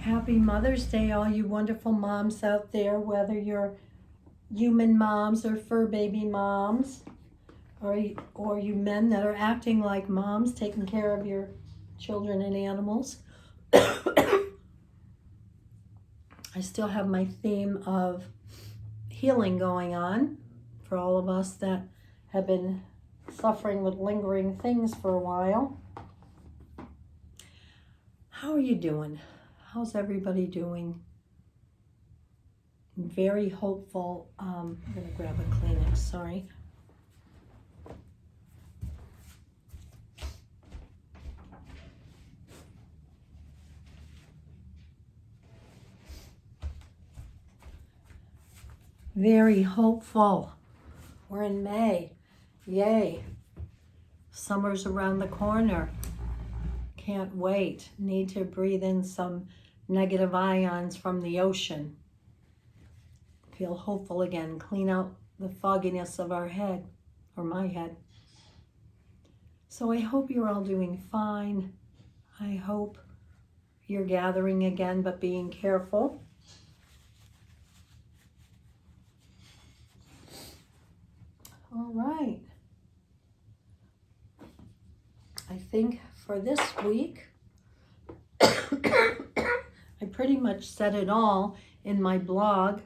Happy Mother's Day, all you wonderful moms out there, whether you're human moms or fur baby moms, or you men that are acting like moms, taking care of your children and animals. I still have my theme of healing going on for all of us that have been suffering with lingering things for a while. How are you doing? How's everybody doing? I'm very hopeful. I'm going to grab a Kleenex, sorry. Very hopeful. We're in May. Yay. Summer's around the corner. Can't wait. Need to breathe in some negative ions from the ocean. Feel hopeful again. Clean out the fogginess of our head, or my head. So I hope you're all doing fine. I hope you're gathering again, but being careful. All right. I think for this week, I pretty much said it all in my blog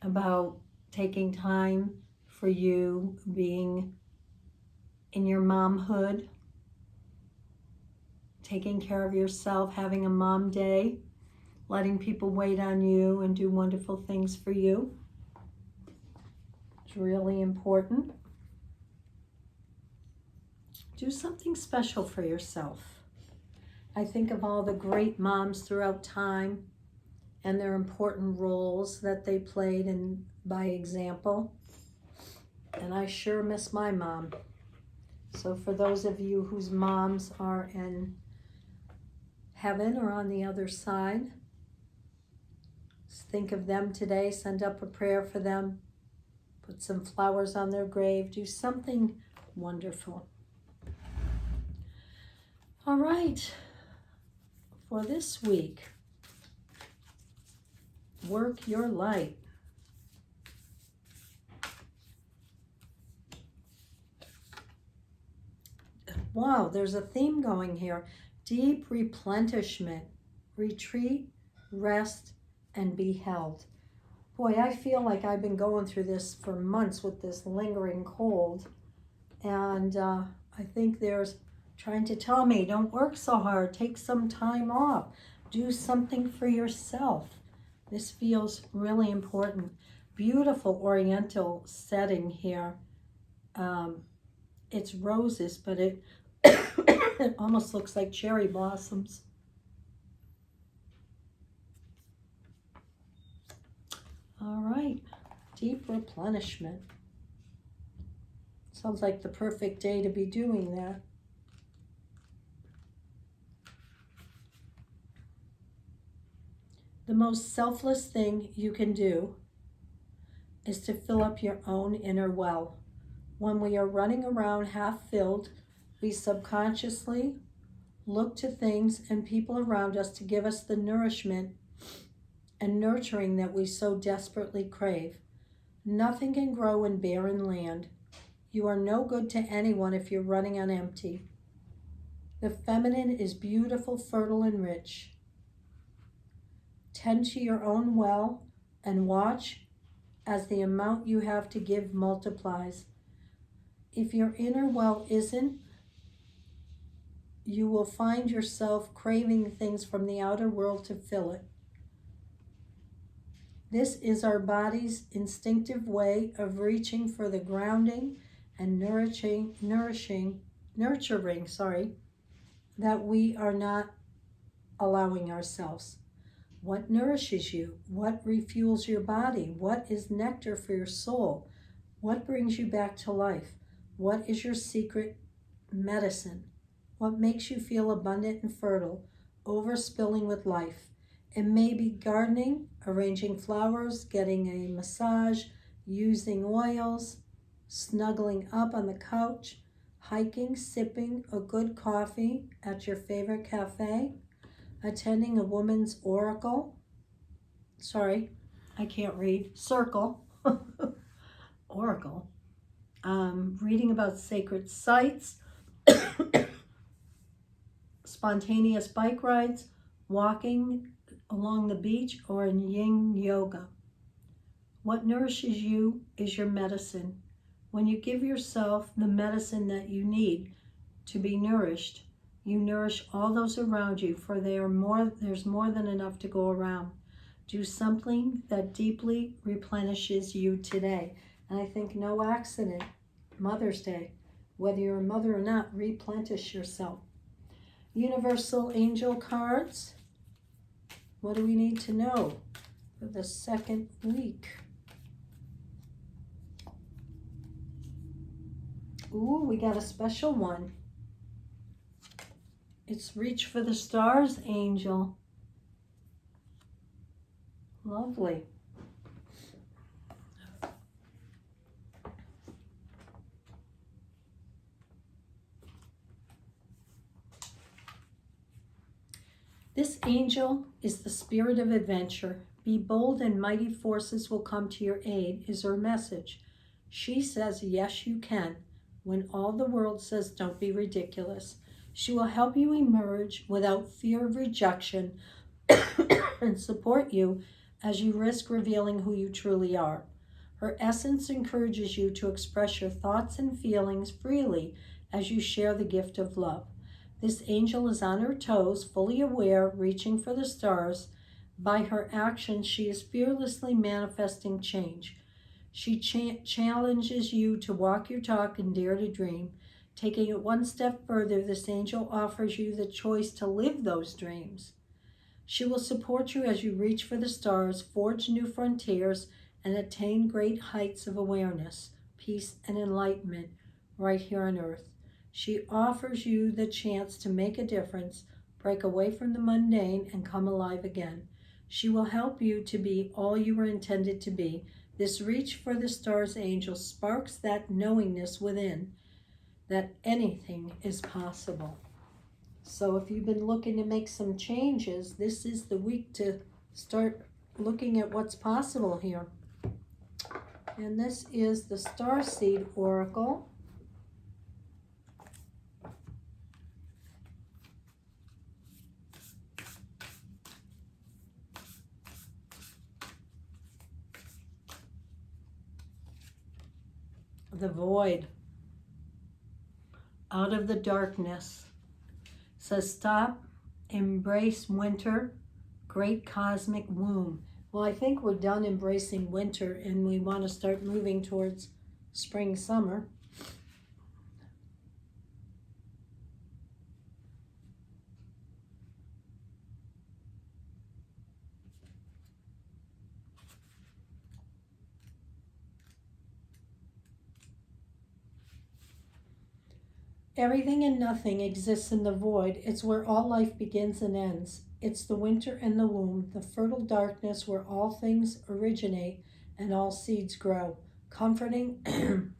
about taking time for you, being in your momhood, taking care of yourself, having a mom day, letting people wait on you and do wonderful things for you. It's really important. Do something special for yourself. I think of all the great moms throughout time and their important roles that they played and by example. And I sure miss my mom. So for those of you whose moms are in heaven or on the other side, think of them today, send up a prayer for them, put some flowers on their grave, do something wonderful. All right, for this week, work your light. Wow, there's a theme going here. Deep replenishment, retreat, rest, and be held. Boy, I feel like I've been going through this for months with this lingering cold. And I think there's trying to tell me, don't work so hard, take some time off, do something for yourself. This feels really important. Beautiful oriental setting here. It's roses, but it it almost looks like cherry blossoms. All right, deep replenishment. Sounds like the perfect day to be doing that. The most selfless thing you can do is to fill up your own inner well. When we are running around half filled, we subconsciously look to things and people around us to give us the nourishment and nurturing that we so desperately crave. Nothing can grow in barren land. You are no good to anyone if you're running on empty. The feminine is beautiful, fertile, and rich. Tend to your own well and watch as the amount you have to give multiplies. If your inner well isn't, you will find yourself craving things from the outer world to fill it. This is our body's instinctive way of reaching for the grounding and nurturing that we are not allowing ourselves. What nourishes you? What refuels your body? What is nectar for your soul? What brings you back to life? What is your secret medicine? What makes you feel abundant and fertile, overspilling with life? It may be gardening, arranging flowers, getting a massage, using oils, snuggling up on the couch, hiking, sipping a good coffee at your favorite cafe. attending a woman's oracle. Sorry, I can't read. Circle. Oracle. Reading about sacred sites, spontaneous bike rides, walking along the beach, or in yin yoga. What nourishes you is your medicine. When you give yourself the medicine that you need to be nourished, you nourish all those around you, for there's more than enough to go around. Do something that deeply replenishes you today. And I think no accident, Mother's Day, whether you're a mother or not, replenish yourself. Universal Angel cards. What do we need to know for the second week? Ooh, we got a special one. It's Reach for the Stars, Angel. Lovely. This angel is the spirit of adventure. Be bold and mighty forces will come to your aid, is her message. She says, yes, you can, when all the world says, don't be ridiculous. She will help you emerge without fear of rejection and support you as you risk revealing who you truly are. Her essence encourages you to express your thoughts and feelings freely as you share the gift of love. This angel is on her toes, fully aware, reaching for the stars. By her actions, she is fearlessly manifesting change. She challenges you to walk your talk and dare to dream. Taking it one step further, this angel offers you the choice to live those dreams. She will support you as you reach for the stars, forge new frontiers, and attain great heights of awareness, peace, and enlightenment right here on earth. She offers you the chance to make a difference, break away from the mundane, and come alive again. She will help you to be all you were intended to be. This Reach for the Stars angel sparks that knowingness within that anything is possible. So if you've been looking to make some changes, this is the week to start looking at what's possible here. And this is the Starseed Oracle. The Void. Out of the darkness. Says stop, embrace winter, great cosmic womb. Well, I think we're done embracing winter and we want to start moving towards spring, summer. Everything and nothing exists in the void. It's where all life begins and ends. It's the winter and the womb, the fertile darkness where all things originate and all seeds grow. Comforting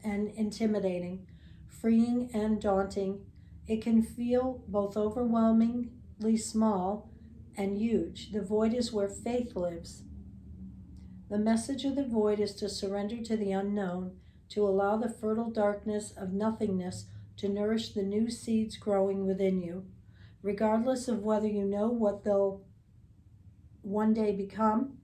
and intimidating, freeing and daunting. It can feel both overwhelmingly small and huge. The void is where faith lives. The message of the void is to surrender to the unknown, to allow the fertile darkness of nothingness to nourish the new seeds growing within you. Regardless of whether you know what they'll one day become,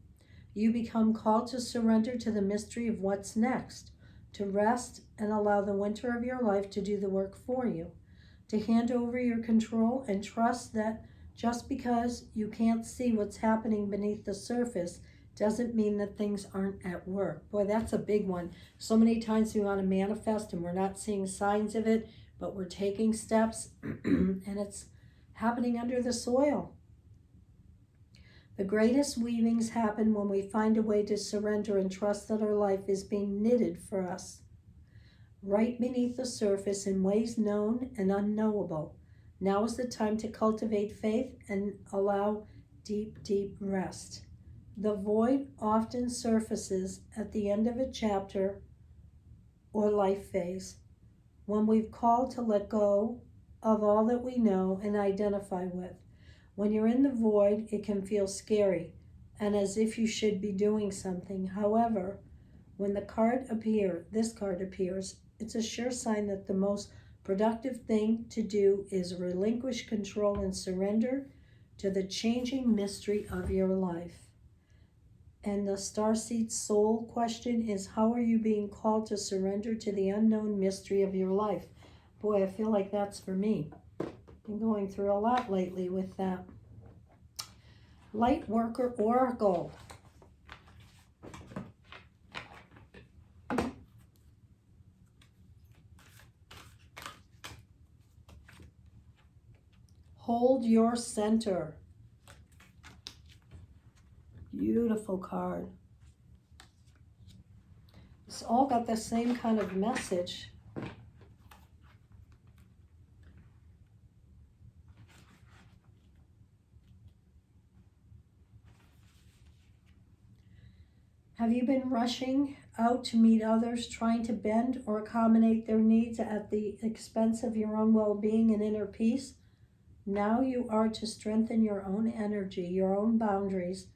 you become called to surrender to the mystery of what's next, to rest and allow the winter of your life to do the work for you, to hand over your control and trust that just because you can't see what's happening beneath the surface doesn't mean that things aren't at work. Boy, that's a big one. So many times we want to manifest and we're not seeing signs of it, but we're taking steps and it's happening under the soil. The greatest weavings happen when we find a way to surrender and trust that our life is being knitted for us, right beneath the surface in ways known and unknowable. Now is the time to cultivate faith and allow deep, deep rest. The void often surfaces at the end of a chapter or life phase, when we've called to let go of all that we know and identify with. When you're in the void, it can feel scary and as if you should be doing something. However, when this card appears, it's a sure sign that the most productive thing to do is relinquish control and surrender to the changing mystery of your life. And the Starseed Soul question is, how are you being called to surrender to the unknown mystery of your life? Boy, I feel like that's for me. I'm going through a lot lately with that. Light Worker Oracle. Hold your center. Beautiful card. It's all got the same kind of message. Have you been rushing out to meet others, trying to bend or accommodate their needs at the expense of your own well-being and inner peace? Now you are to strengthen your own energy, your own boundaries,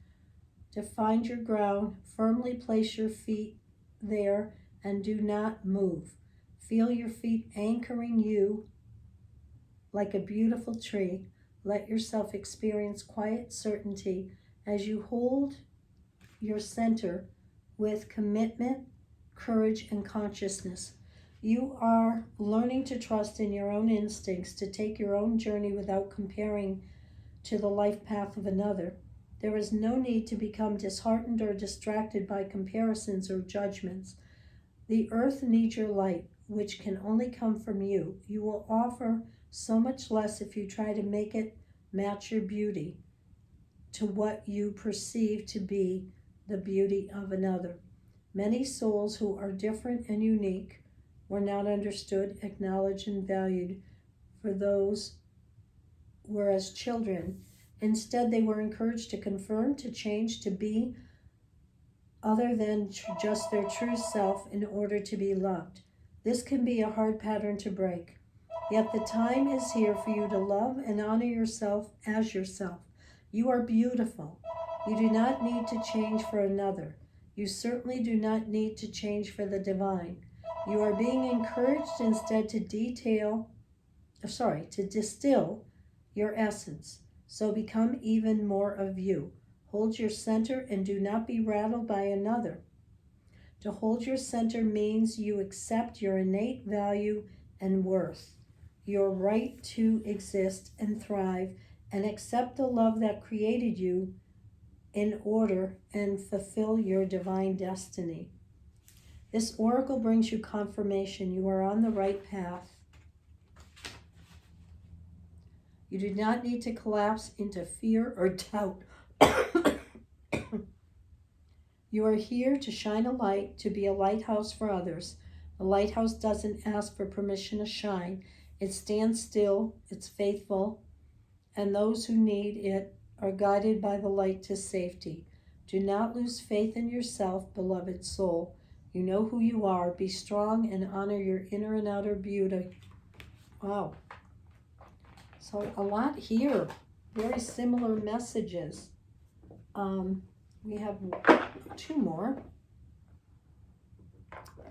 to find your ground, firmly place your feet there and do not move. Feel your feet anchoring you like a beautiful tree. Let yourself experience quiet certainty as you hold your center with commitment, courage, and consciousness. You are learning to trust in your own instincts, to take your own journey without comparing to the life path of another. There is no need to become disheartened or distracted by comparisons or judgments. The earth needs your light, which can only come from you. You will offer so much less if you try to make it match your beauty to what you perceive to be the beauty of another. Many souls who are different and unique were not understood, acknowledged, and valued for those were as children. Instead, they were encouraged to confirm, to change, to be other than just their true self in order to be loved. This can be a hard pattern to break. Yet the time is here for you to love and honor yourself as yourself. You are beautiful. You do not need to change for another. You certainly do not need to change for the divine. You are being encouraged instead to distill your essence. So become even more of you. Hold your center and do not be rattled by another. To hold your center means you accept your innate value and worth, your right to exist and thrive, and accept the love that created you in order and fulfill your divine destiny. This oracle brings you confirmation. You are on the right path. You do not need to collapse into fear or doubt. You are here to shine a light, to be a lighthouse for others. The lighthouse doesn't ask for permission to shine. It stands still, it's faithful, and those who need it are guided by the light to safety. Do not lose faith in yourself, beloved soul. You know who you are. Be strong and honor your inner and outer beauty. Wow. So a lot here. Very similar messages. We have two more.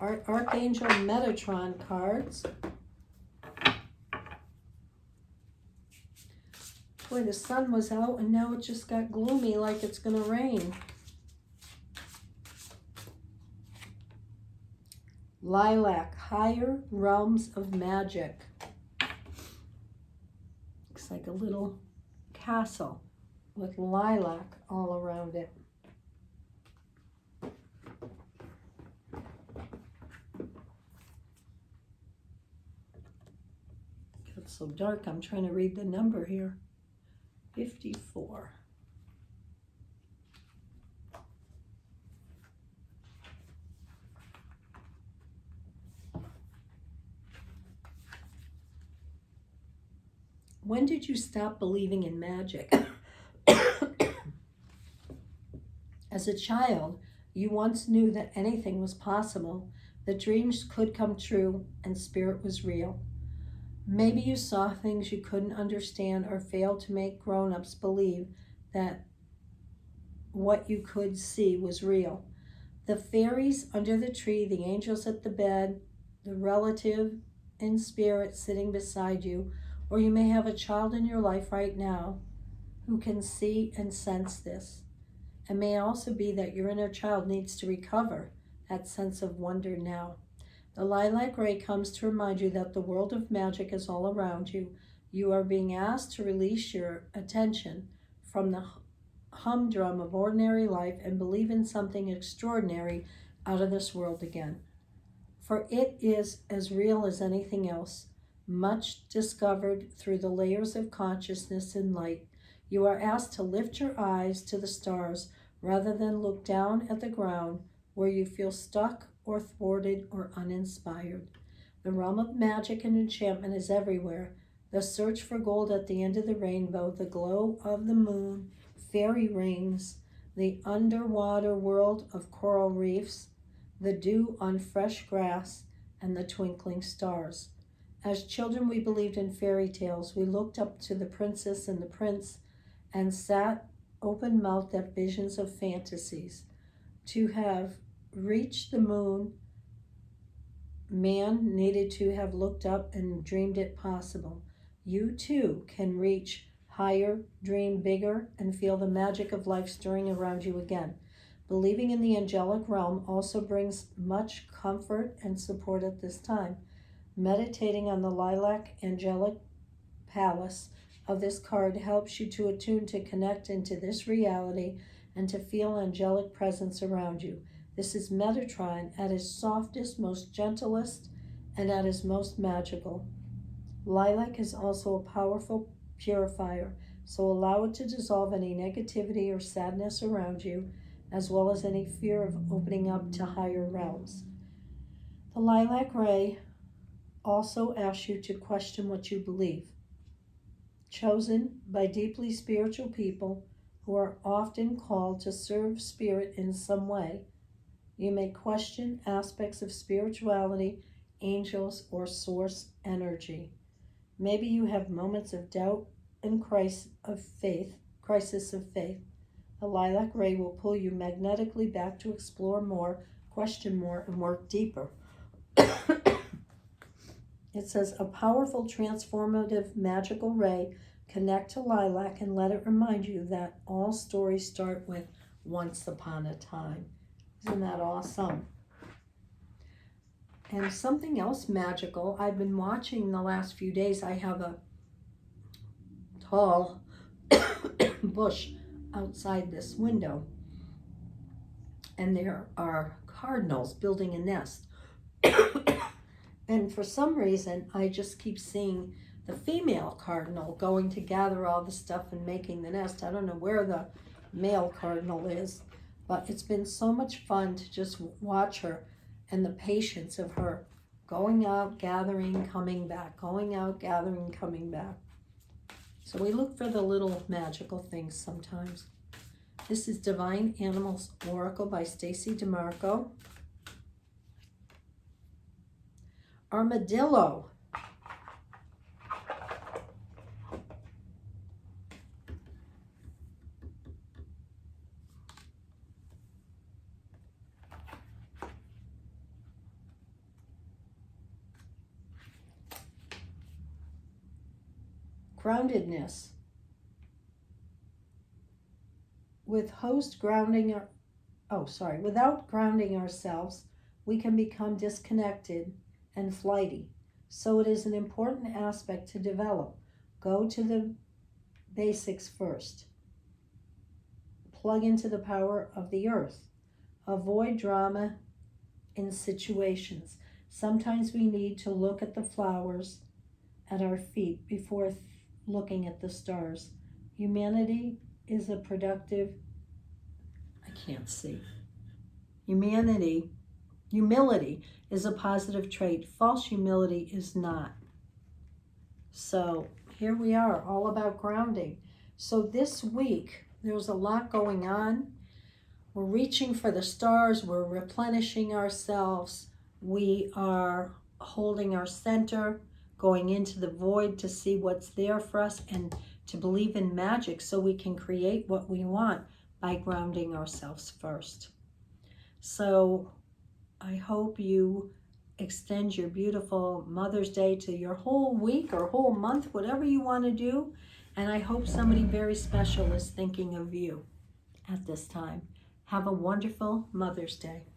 Archangel Metatron cards. Boy, the sun was out and now it just got gloomy like it's going to rain. Lilac, higher realms of magic. Looks like a little castle with lilac all around it. It's so dark, I'm trying to read the number here. 54. When did you stop believing in magic? As a child, you once knew that anything was possible, that dreams could come true, and spirit was real. Maybe you saw things you couldn't understand or failed to make grown-ups believe that what you could see was real. The fairies under the tree, the angels at the bed, the relative in spirit sitting beside you, or you may have a child in your life right now who can see and sense this. It may also be that your inner child needs to recover that sense of wonder now. The lilac ray comes to remind you that the world of magic is all around you. You are being asked to release your attention from the humdrum of ordinary life and believe in something extraordinary out of this world again. For it is as real as anything else, much discovered through the layers of consciousness and light. You are asked to lift your eyes to the stars rather than look down at the ground where you feel stuck or thwarted or uninspired. The realm of magic and enchantment is everywhere. The search for gold at the end of the rainbow, the glow of the moon, fairy rings, the underwater world of coral reefs, the dew on fresh grass, and the twinkling stars. As children, we believed in fairy tales. We looked up to the princess and the prince and sat open-mouthed at visions of fantasies. To have reached the moon, man needed to have looked up and dreamed it possible. You too can reach higher, dream bigger, and feel the magic of life stirring around you again. Believing in the angelic realm also brings much comfort and support at this time. Meditating on the lilac angelic palace of this card helps you to attune to connect into this reality and to feel angelic presence around you. This is Metatron at his softest, most gentlest, and at his most magical. Lilac is also a powerful purifier, so allow it to dissolve any negativity or sadness around you, as well as any fear of opening up to higher realms. The lilac ray also asks you to question what you believe. Chosen by deeply spiritual people who are often called to serve spirit in some way, you may question aspects of spirituality, angels, or source energy. Maybe you have moments of doubt and crisis of faith. The lilac ray will pull you magnetically back to explore more, question more, and work deeper. It says, a powerful, transformative, magical ray. Connect to lilac and let it remind you that all stories start with once upon a time. Isn't that awesome? And something else magical, I've been watching the last few days. I have a tall bush outside this window, and there are cardinals building a nest. And for some reason, I just keep seeing the female cardinal going to gather all the stuff and making the nest. I don't know where the male cardinal is, but it's been so much fun to just watch her and the patience of her going out, gathering, coming back, going out, gathering, coming back. So we look for the little magical things sometimes. This is Divine Animals Oracle by Stacy DeMarco. Armadillo. Groundedness. Without grounding ourselves, we can become disconnected and flighty. So it is an important aspect to develop. Go to the basics first. Plug into the power of the earth. Avoid drama in situations. Sometimes we need to look at the flowers at our feet before looking at the stars. Humility is a positive trait. False humility is not. So here we are, all about grounding. So this week, there's a lot going on. We're reaching for the stars. We're replenishing ourselves. We are holding our center, going into the void to see what's there for us, and to believe in magic so we can create what we want by grounding ourselves first. So I hope you extend your beautiful Mother's Day to your whole week or whole month, whatever you want to do. And I hope somebody very special is thinking of you at this time. Have a wonderful Mother's Day.